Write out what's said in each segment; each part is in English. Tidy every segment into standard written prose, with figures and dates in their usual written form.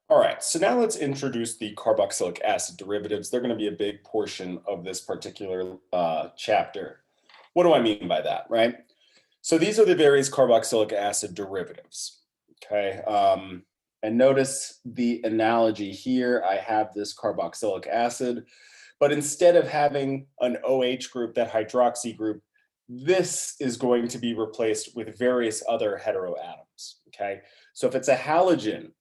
All right, so now let's introduce the carboxylic acid derivatives. They're going to be a big portion of this particular chapter. What do I mean by that, right? So these are the various carboxylic acid derivatives, okay? And notice the analogy here. I have this carboxylic acid, but instead of having an OH group, that hydroxy group, this is going to be replaced with various other heteroatoms, okay? So if it's a halogen,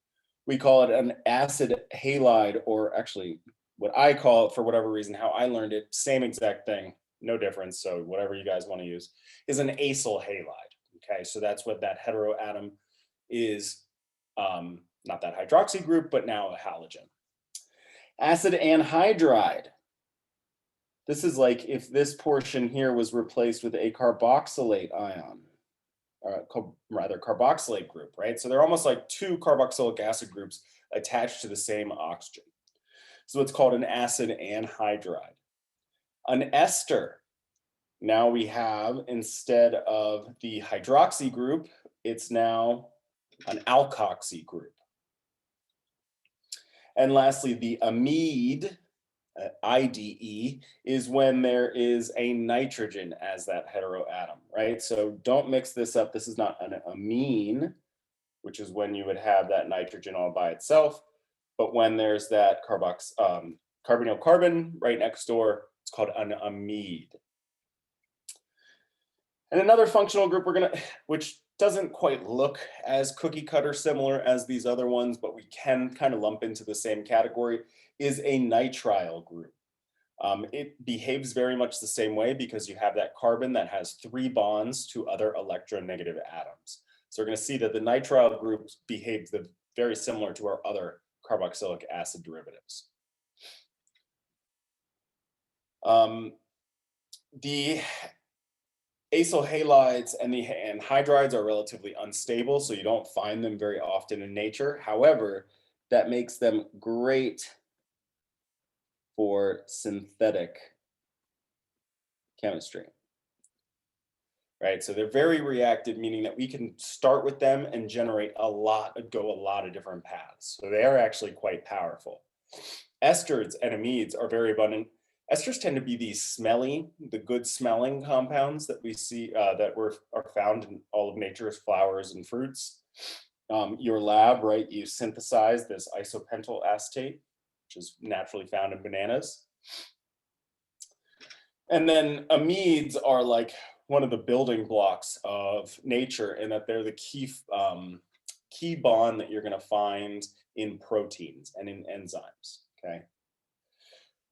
we call it an acid halide, or actually what I call it for whatever reason, how I learned it, same exact thing, no difference. So whatever you guys want to use is an acyl halide. Okay, so that's what that heteroatom is, not that hydroxy group, but now a halogen. Acid anhydride. This is like if this portion here was replaced with a carboxylate ion, or rather carboxylate group, right? So they're almost like two carboxylic acid groups attached to the same oxygen. So it's called an acid anhydride. An ester, now we have, instead of the hydroxy group, it's now an alkoxy group. And lastly, the amide, IDE, is when there is a nitrogen as that heteroatom, right? So don't mix this up. This is not an amine, which is when you would have that nitrogen all by itself. But when there's that carbonyl carbon right next door, it's called an amide. And another functional group which doesn't quite look as cookie cutter similar as these other ones, but we can kind of lump into the same category, is a nitrile group. It behaves very much the same way because you have that carbon that has 3 bonds to other electronegative atoms. So we're going to see that the nitrile group behaves very similar to our other carboxylic acid derivatives. The acyl halides and the anhydrides are relatively unstable, so you don't find them very often in nature. However, that makes them great for synthetic chemistry, right? So they're very reactive, meaning that we can start with them and go a lot of different paths. So they are actually quite powerful. Esters and amides are very abundant. Esters tend to be the good smelling compounds that we see that are found in all of nature's flowers and fruits. Your lab, right, you synthesize this isopentyl acetate, which is naturally found in bananas. And then amides are like one of the building blocks of nature in that they're the key bond that you're going to find in proteins and in enzymes, okay?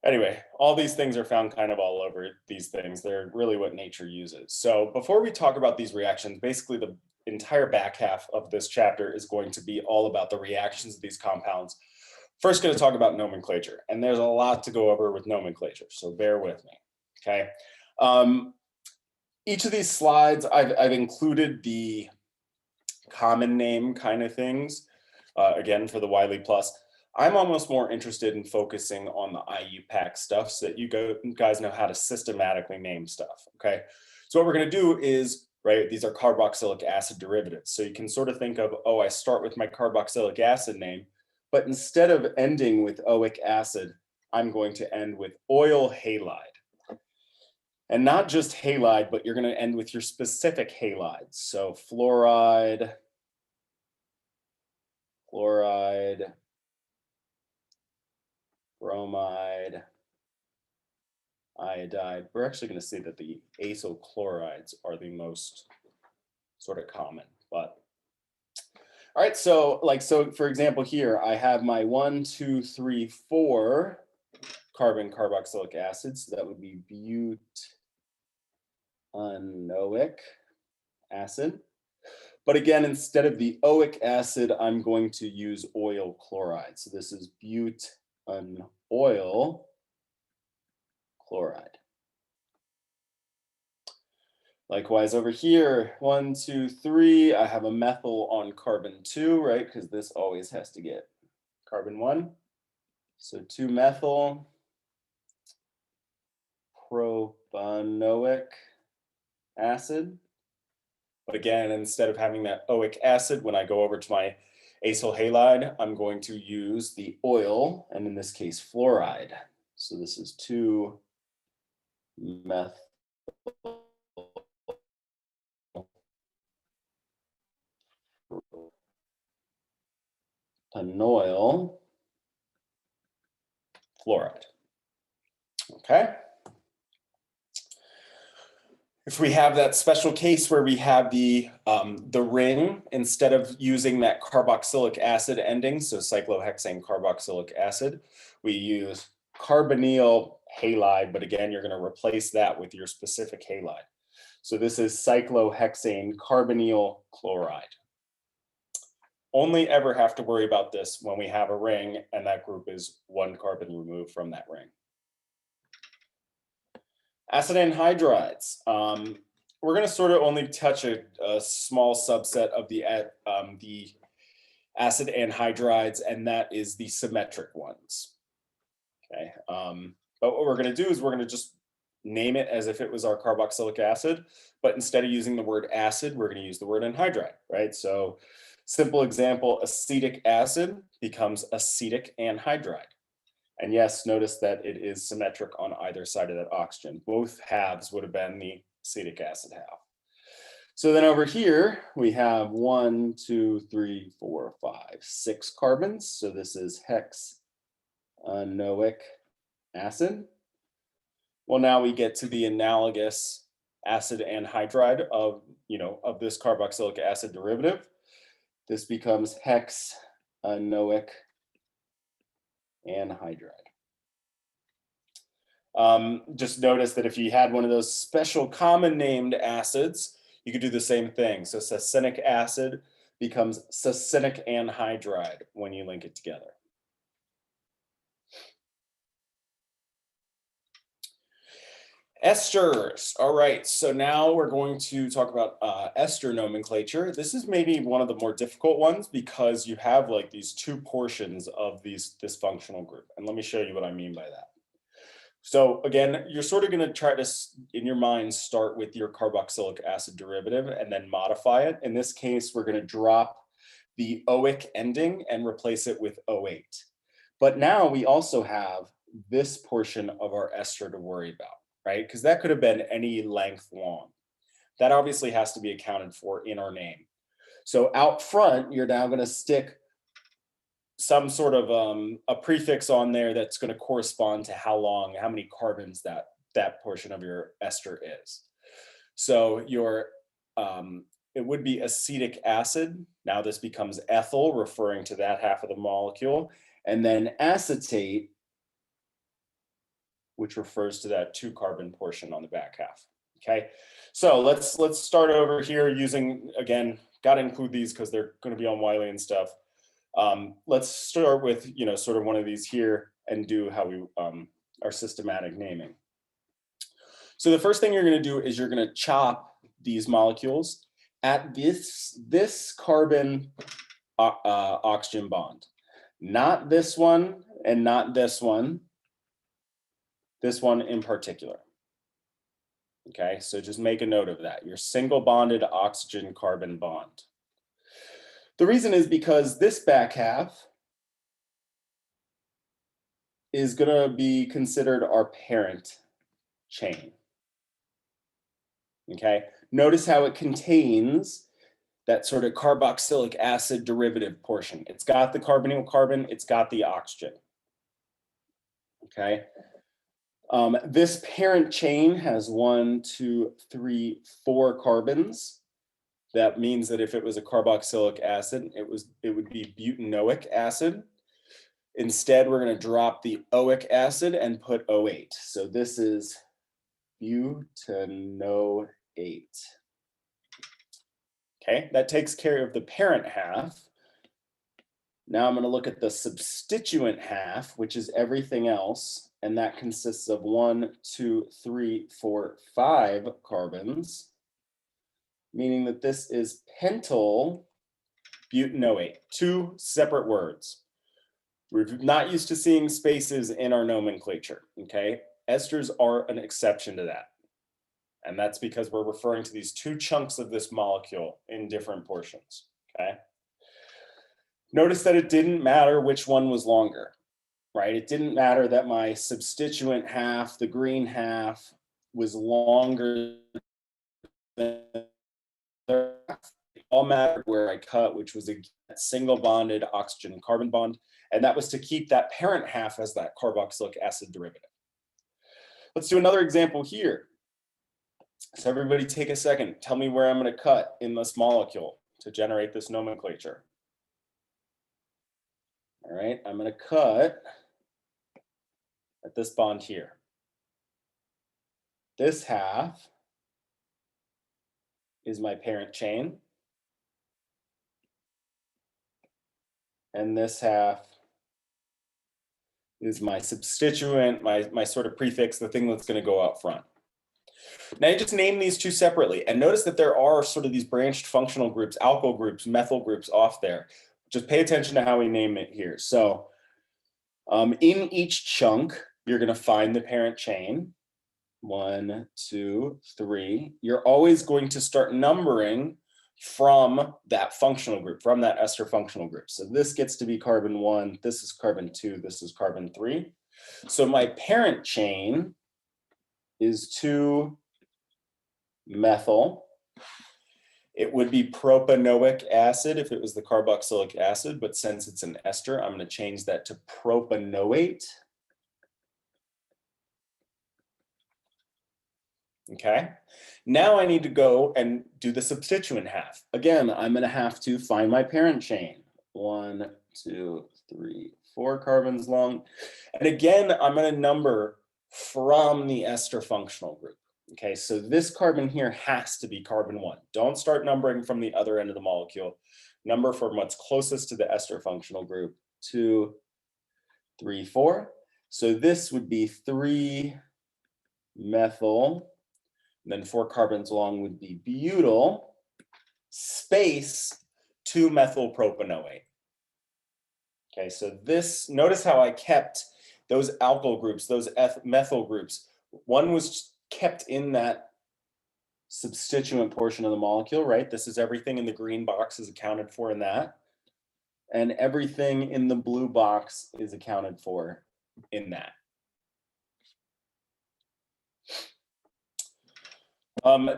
Anyway, all these things are found kind of all over these things. They're really what nature uses. So before we talk about these reactions, basically the entire back half of this chapter is going to be all about the reactions of these compounds. First, going to talk about nomenclature, and there's a lot to go over with nomenclature, so bear with me, okay? Each of these slides, I've included the common name kind of things, again, for the Wiley Plus. I'm almost more interested in focusing on the IUPAC stuff so that you guys know how to systematically name stuff, okay? So what we're going to do is, right, these are carboxylic acid derivatives. So you can sort of think of, oh, I start with my carboxylic acid name, but instead of ending with oic acid, I'm going to end with oil halide. And not just halide, but you're going to end with your specific halides. So fluoride, bromide, iodide. We're actually going to see that the acyl chlorides are the most sort of common, but all right. So for example, here I have my 1, 2, 3, 4 carbon carboxylic acids. So that would be butanoic acid. But again, instead of the oic acid, I'm going to use oil chloride. So this is butanoil chloride. Likewise over here, 1, 2, 3, I have a methyl on carbon 2, right? Because this always has to get carbon 1. So 2-methyl propanoic acid. But again, instead of having that oic acid, when I go over to my acyl halide, I'm going to use the oil, and in this case, fluoride. So this is 2-methyl anoyl fluoride. Okay. If we have that special case where we have the ring, instead of using that carboxylic acid ending, so cyclohexane carboxylic acid, we use carbonyl halide, but again, you're going to replace that with your specific halide. So this is cyclohexane carbonyl chloride. Only ever have to worry about this when we have a ring and that group is 1 carbon removed from that ring. Acid anhydrides. We're going to sort of only touch a small subset of the acid anhydrides, and that is the symmetric ones. Okay, but what we're going to do is we're going to just name it as if it was our carboxylic acid, but instead of using the word acid, we're going to use the word anhydride, right? So simple example, acetic acid becomes acetic anhydride. And yes, notice that it is symmetric on either side of that oxygen. Both halves would have been the acetic acid half. So then over here, we have 1, 2, 3, 4, 5, 6 carbons. So this is hexanoic acid. Well, now we get to the analogous acid anhydride of this carboxylic acid derivative. This becomes hexanoic anhydride. Just notice that if you had one of those special common named acids, you could do the same thing. So succinic acid becomes succinic anhydride when you link it together. Esters. All right, so now we're going to talk about ester nomenclature. This is maybe one of the more difficult ones because you have like these 2 portions of this functional group. And let me show you what I mean by that. So again, you're sort of going to try to, in your mind, start with your carboxylic acid derivative and then modify it. In this case, we're going to drop the oic ending and replace it with O8. But now we also have this portion of our ester to worry about, right? Because that could have been any length long. That obviously has to be accounted for in our name. So out front, you're now going to stick some sort of a prefix on there that's going to correspond to how many carbons that portion of your ester is. So it would be acetic acid. Now this becomes ethyl, referring to that half of the molecule, and then acetate, which refers to that 2 carbon portion on the back half. Okay, so let's start over here using, again, got to include these because they're going to be on Wiley and stuff. Let's start with, sort of one of these here and do how we our systematic naming. So the first thing you're going to do is you're going to chop these molecules at this carbon oxygen bond, not this one and not this one in particular. Okay, so just make a note of that. Your single bonded oxygen carbon bond. The reason is because this back half is going to be considered our parent chain. Okay, notice how it contains that sort of carboxylic acid derivative portion. It's got the carbonyl carbon, it's got the oxygen. Okay, this parent chain has 1, 2, 3, 4 carbons. That means that if it was a carboxylic acid, it would be butanoic acid. Instead, we're going to drop the oic acid and put O8. So this is butanoate. Okay, that takes care of the parent half. Now I'm going to look at the substituent half, which is everything else, and that consists of 1, 2, 3, 4, 5 carbons, meaning that this is pentyl butanoate, 2 separate words. We're not used to seeing spaces in our nomenclature, okay? Esters are an exception to that. And that's because we're referring to these 2 chunks of this molecule in different portions, okay? Notice that it didn't matter which one was longer, right? It didn't matter that my substituent half, the green half, was longer than the half. It all mattered where I cut, which was a single bonded oxygen carbon bond. And that was to keep that parent half as that carboxylic acid derivative. Let's do another example here. So everybody take a second. Tell me where I'm going to cut in this molecule to generate this nomenclature. All right, I'm going to cut at this bond here. This half is my parent chain. And this half is my substituent, my sort of prefix, the thing that's going to go out front. Now you just name these two separately, and notice that there are sort of these branched functional groups, alkyl groups, methyl groups off there. Just pay attention to how we name it here. So in each chunk, you're going to find the parent chain. 1, 2, 3. You're always going to start numbering from that functional group, from that ester functional group. So this gets to be carbon 1, this is carbon 2, this is carbon 3. So my parent chain is 2-methyl. It would be propanoic acid if it was the carboxylic acid, but since it's an ester, I'm going to change that to propanoate. Okay, now I need to go and do the substituent half. Again, I'm going to have to find my parent chain. 1, 2, 3, 4 carbons long. And again, I'm going to number from the ester functional group. Okay, so this carbon here has to be carbon 1. Don't start numbering from the other end of the molecule. Number from what's closest to the ester functional group. 2, 3, 4. So this would be 3-methyl. And then 4 carbons long would be butyl, space 2-methylpropanoate. Okay, so this, notice how I kept those alkyl groups, those methyl groups. One was kept in that substituent portion of the molecule, right? This is everything in the green box is accounted for in that. And everything in the blue box is accounted for in that.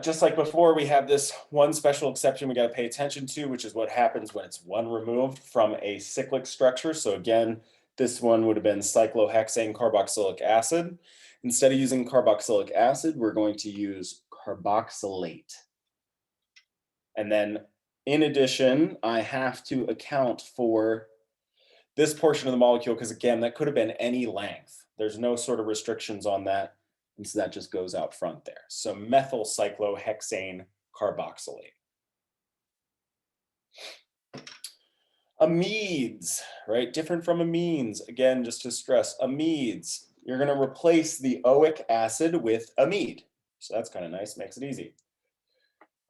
Just like before, we have this one special exception we got to pay attention to, which is what happens when it's one removed from a cyclic structure. So again, this one would have been cyclohexane carboxylic acid. Instead of using carboxylic acid, we're going to use carboxylate. And then in addition, I have to account for this portion of the molecule, because again, that could have been any length. There's no sort of restrictions on that. And so that just goes out front there. So methyl cyclohexane carboxylate. Amides, right? Different from amines. Again, just to stress, amides. You're going to replace the oic acid with amide. So that's kind of nice, makes it easy.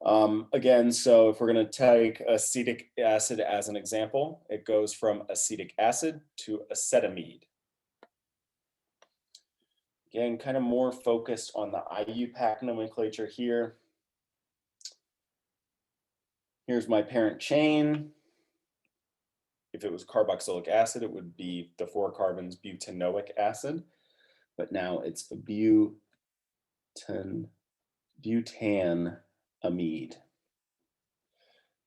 Again, so if we're going to take acetic acid as an example, it goes from acetic acid to acetamide. Again, kind of more focused on the IUPAC nomenclature here. Here's my parent chain. If it was carboxylic acid, it would be the 4 carbons butanoic acid, but now it's a butanamide.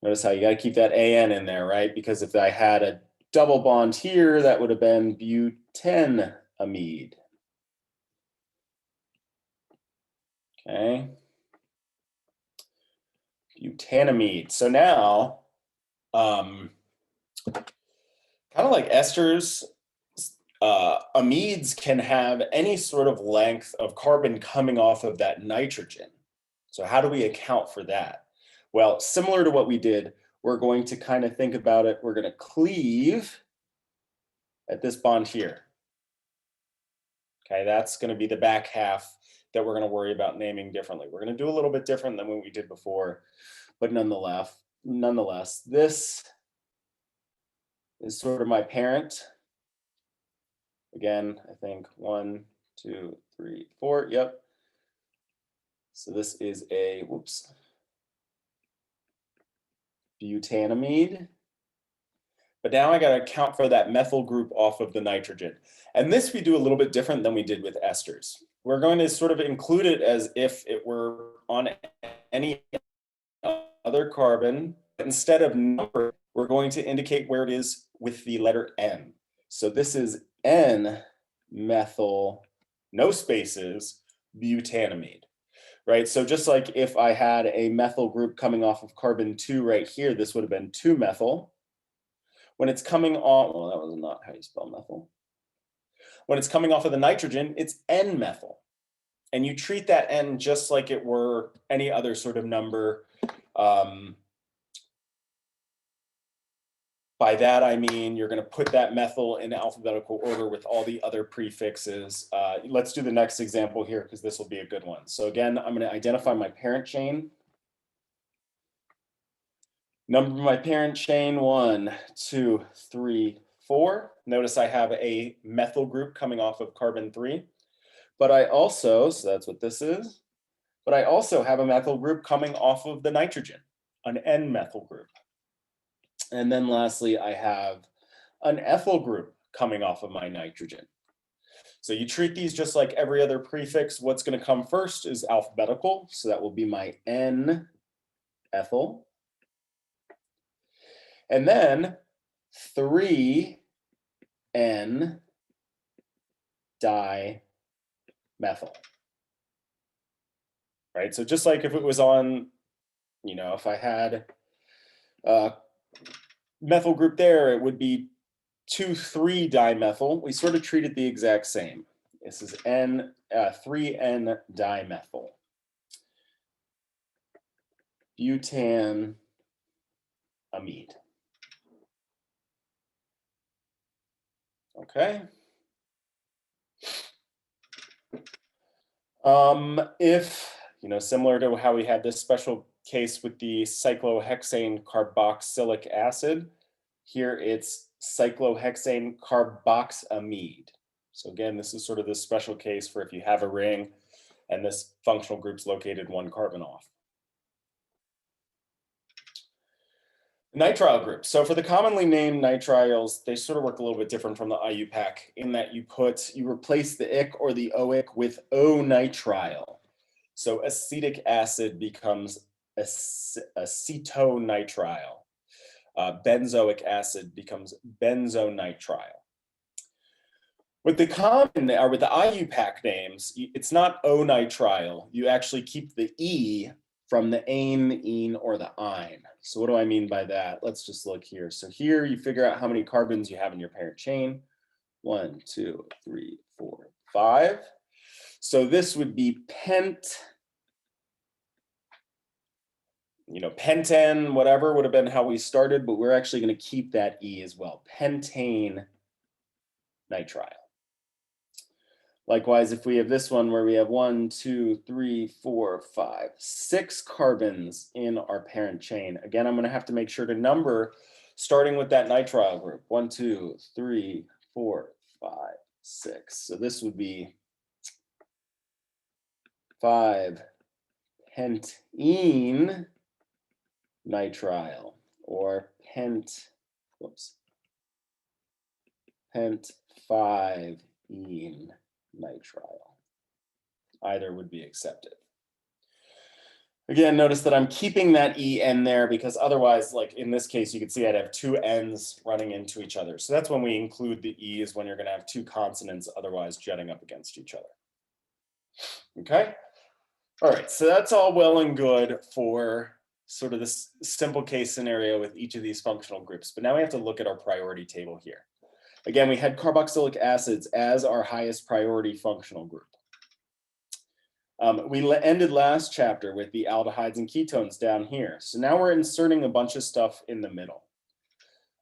Notice how you got to keep that AN in there, right? Because if I had a double bond here, that would have been butanamide. Okay. Butanamide. So now, kind of like esters, amides can have any sort of length of carbon coming off of that nitrogen. So how do we account for that? Well, similar to what we did, we're going to kind of think about it. We're going to cleave at this bond here. Okay, that's going to be the back half that we're going to worry about naming differently. We're going to do a little bit different than what we did before, but nonetheless, this is sort of my parent. Again, I think 1, 2, 3, 4. Yep. So this is a, butanamide. But now I got to account for that methyl group off of the nitrogen. And this we do a little bit different than we did with esters. We're going to sort of include it as if it were on any other carbon. Instead of number, we're going to indicate where it is with the letter N. So this is N-methyl, no spaces, butanamide, right? So just like if I had a methyl group coming off of carbon 2 right here, this would have been 2-methyl. When it's coming off, well, that was not how you spell methyl. When it's coming off of the nitrogen, it's N-methyl. And you treat that N just like it were any other sort of number. By that, I mean, you're going to put that methyl in alphabetical order with all the other prefixes. Let's do the next example here because this will be a good one. So again, I'm going to identify my parent chain. Number my parent chain, 1, 2, 3, 4. Notice I have a methyl group coming off of carbon 3. But I also, so that's what this is, but I also have a methyl group coming off of the nitrogen, an N-methyl group. And then lastly, I have an ethyl group coming off of my nitrogen. So you treat these just like every other prefix. What's going to come first is alphabetical. So that will be my N-ethyl. And then 3N-dimethyl. Right? So just like if it was on, you know, if I had methyl group there, it would be 2,3-dimethyl. We sort of treat it the exact same. This is 3N-dimethyl. Butanamide. Okay. If, you know, similar to how we had this special case with the cyclohexane carboxylic acid, here it's cyclohexane carboxamide. So again, this is sort of this special case for if you have a ring and this functional group's located 1 carbon off. Nitrile group. So for the commonly named nitriles, they sort of work a little bit different from the IUPAC in that you replace the ic or the oic with O-nitrile. So acetic acid becomes acetonitrile. Benzoic acid becomes benzonitrile. With the common or with the IUPAC names, it's not O-nitrile. You actually keep the E from the ane, the ene, or the ine. So what do I mean by that? Let's just look here. So here you figure out how many carbons you have in your parent chain. 1, 2, 3, 4, 5. So this would be pentane, whatever would have been how we started, but we're actually going to keep that E as well. Pentane nitrile. Likewise, if we have this one where we have 1, 2, 3, 4, 5, 6 carbons in our parent chain. Again, I'm going to have to make sure to number starting with that nitrile group. 1, 2, 3, 4, 5, 6. So this would be 5-pentene nitrile or pent-5-ene nitrile. Either would be accepted. Again, notice that I'm keeping that EN there because otherwise, like in this case, you can see I'd have 2 N's running into each other. So that's when we include the E, is when you're going to have 2 consonants otherwise jetting up against each other. Okay? All right, so that's all well and good for sort of this simple case scenario with each of these functional groups. But now we have to look at our priority table here. Again, we had carboxylic acids as our highest priority functional group. We ended last chapter with the aldehydes and ketones down here. So now we're inserting a bunch of stuff in the middle.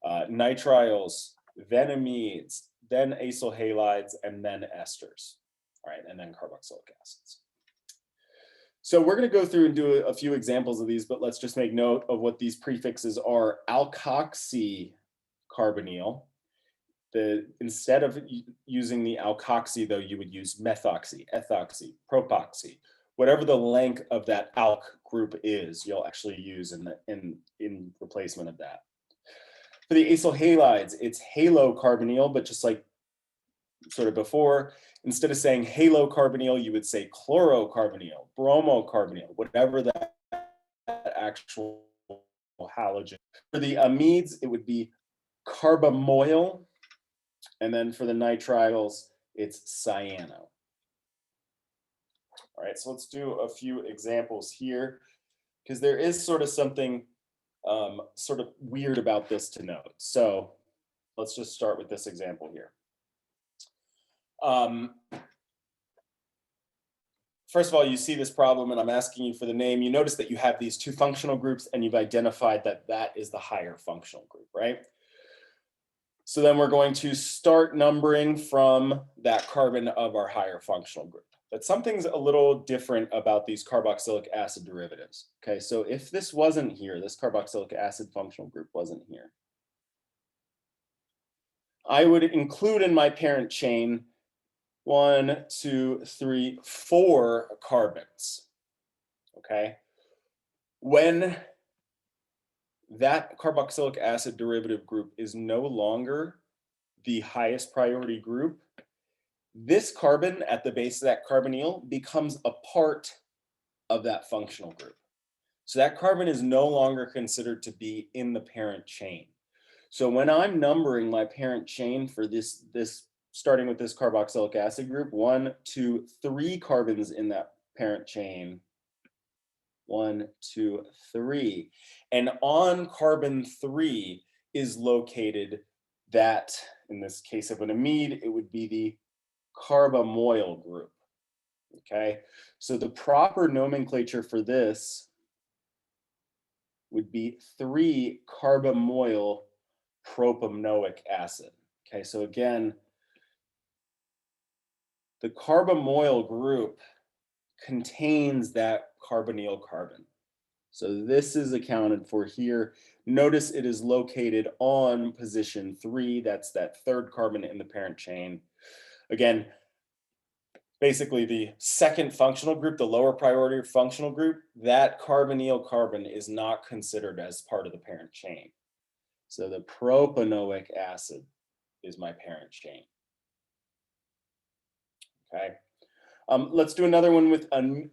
Nitriles, then amides, then acyl halides, and then esters. All right, and then carboxylic acids. So we're going to go through and do a few examples of these, but let's just make note of what these prefixes are. Alkoxycarbonyl. Instead of using the alkoxy, though, you would use methoxy, ethoxy, propoxy. Whatever the length of that alk group is, you'll actually use in replacement of that. For the acyl halides, it's halocarbonyl, but just like sort of before, instead of saying halocarbonyl, you would say chlorocarbonyl, bromocarbonyl, whatever that actual halogen. For the amides, it would be carbamoyl, and then for the nitriles, it's cyano. All right, so let's do a few examples here, because there is sort of something sort of weird about this to note. So let's just start with this example here. First of all, you see this problem and I'm asking you for the name. You notice that you have these two functional groups and you've identified that that is the higher functional group, right? So then we're going to start numbering from that carbon of our higher functional group. But something's a little different about these carboxylic acid derivatives. Okay, so if this wasn't here, this carboxylic acid functional group wasn't here, I would include in my parent chain 1, 2, 3, 4 carbons. Okay, when that carboxylic acid derivative group is no longer the highest priority group, this carbon at the base of that carbonyl becomes a part of that functional group. So that carbon is no longer considered to be in the parent chain. So when I'm numbering my parent chain for this starting with this carboxylic acid group, 1, 2, 3 carbons in that parent chain, 1, 2, 3. And on carbon 3 is located that, in this case of an amide, it would be the carbamoyl group. Okay, so the proper nomenclature for this would be 3-carbamoyl propanoic acid. Okay, so again, the carbamoyl group contains that carbonyl carbon. So this is accounted for here. Notice it is located on position 3. That's that third carbon in the parent chain. Again, basically the second functional group, the lower priority functional group, that carbonyl carbon is not considered as part of the parent chain. So the propanoic acid is my parent chain. Okay, let's do another one with an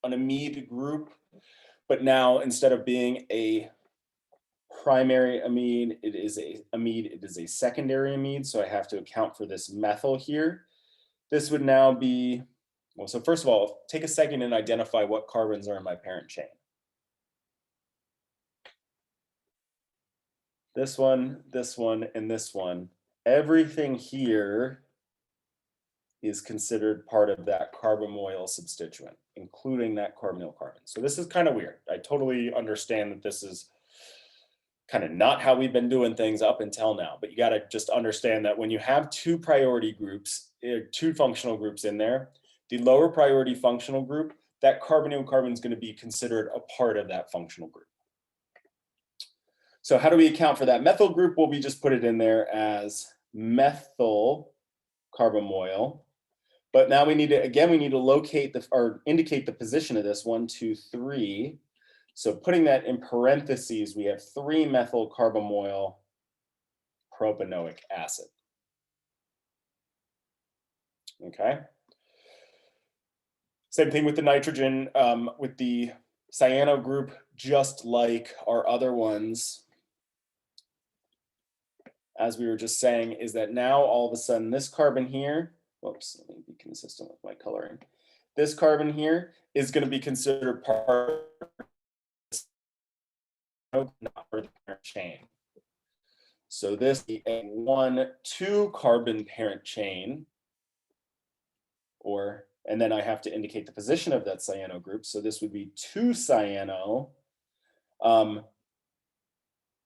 amide group, but now instead of being a primary amide, it is a secondary amide. So I have to account for this methyl here. This would now be, well, so first of all, take a second and identify what carbons are in my parent chain. This one, and this one. Everything here is considered part of that carbamoyl substituent, including that carbonyl carbon. So this is kind of weird. I totally understand that this is kind of not how we've been doing things up until now, but you got to just understand that when you have two priority groups, two functional groups in there, the lower priority functional group, that carbonyl carbon is going to be considered a part of that functional group. So how do we account for that methyl group? Well, we just put it in there as methyl carbamoyl. But now we need to locate or indicate the position of this 1, 2, 3. So putting that in parentheses, we have 3-methyl carbamoyl propanoic acid. Okay. Same thing with the nitrogen, with the cyano group, just like our other ones. As we were just saying, is that now all of a sudden this carbon here, whoops, let me be consistent with my coloring. This carbon here is going to be considered part of the parent chain. So this is a 1, 2 carbon parent chain, and then I have to indicate the position of that cyano group. So this would be 2-cyano.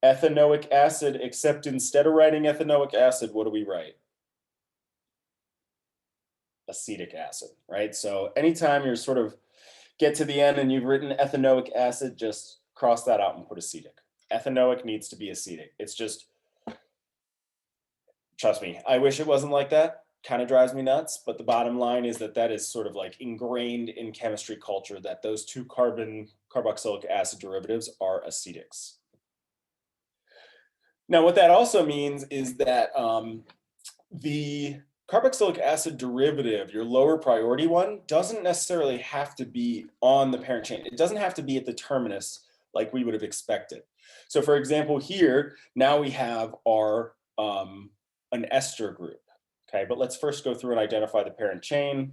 Ethanoic acid, except instead of writing ethanoic acid, what do we write? Acetic acid, right? So anytime you're sort of get to the end and you've written ethanoic acid, just cross that out and put acetic. Ethanoic needs to be acetic. It's just, trust me, I wish it wasn't like that. Kind of drives me nuts, but the bottom line is that that is sort of like ingrained in chemistry culture, that those two carboxylic acid derivatives are acetics. Now, what that also means is that the carboxylic acid derivative, your lower priority one, doesn't necessarily have to be on the parent chain. It doesn't have to be at the terminus like we would have expected. So for example, here, now we have our an ester group. Okay, but let's first go through and identify the parent chain.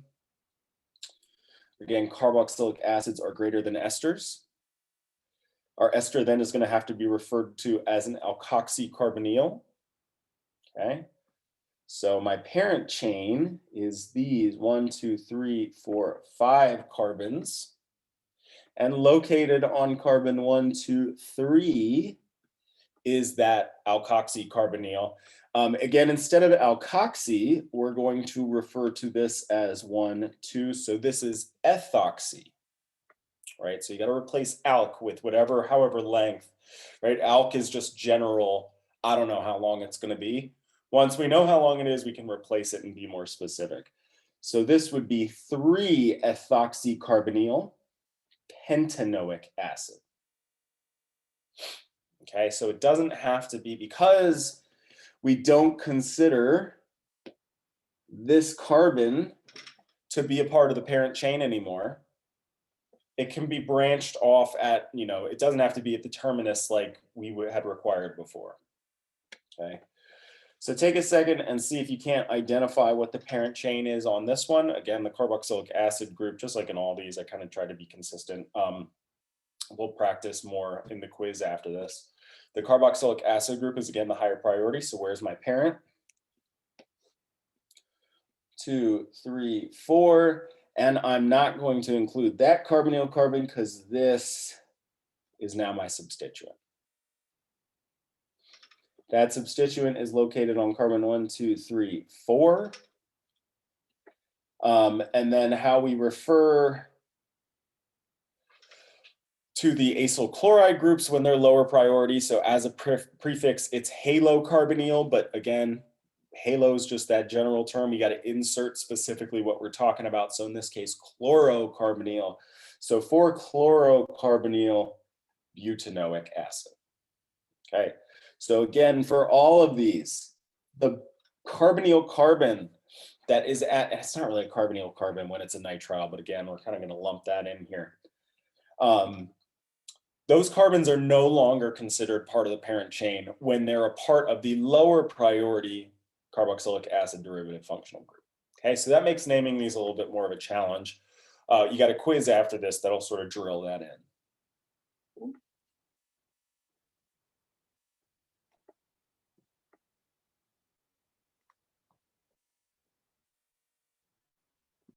Again, carboxylic acids are greater than esters. Our ester then is going to have to be referred to as an alkoxycarbonyl. Okay, so my parent chain is these 1, 2, 3, 4, 5 carbons. And located on carbon 1, 2, 3 is that alkoxycarbonyl. Again, instead of alkoxy, we're going to refer to this as 1, 2. So this is ethoxy, right? So you got to replace alk with whatever, however length, right? Alk is just general. I don't know how long it's going to be. Once we know how long it is, we can replace it and be more specific. So this would be 3-ethoxycarbonyl pentanoic acid. Okay, so it doesn't have to be, because we don't consider this carbon to be a part of the parent chain anymore. It can be branched off at, it doesn't have to be at the terminus like we had required before. Okay, so take a second and see if you can't identify what the parent chain is on this one. Again, the carboxylic acid group, just like in all these, I kind of try to be consistent. We'll practice more in the quiz after this. The carboxylic acid group is again the higher priority. So where's my parent? 2, 3, 4. And I'm not going to include that carbonyl carbon because this is now my substituent. That substituent is located on carbon 1, 2, 3, 4. And then how we refer to the acyl chloride groups when they're lower priority. So as a prefix, it's halocarbonyl, but again, halo is just that general term. You got to insert specifically what we're talking about. So in this case, chlorocarbonyl. So 4-chlorocarbonyl butanoic acid. Okay, so again, for all of these, the carbonyl carbon that is at, it's not really a carbonyl carbon when it's a nitrile, but again, we're kind of going to lump that in here. Those carbons are no longer considered part of the parent chain when they're a part of the lower priority carboxylic acid derivative functional group. Okay, so that makes naming these a little bit more of a challenge. You got a quiz after this that'll sort of drill that in.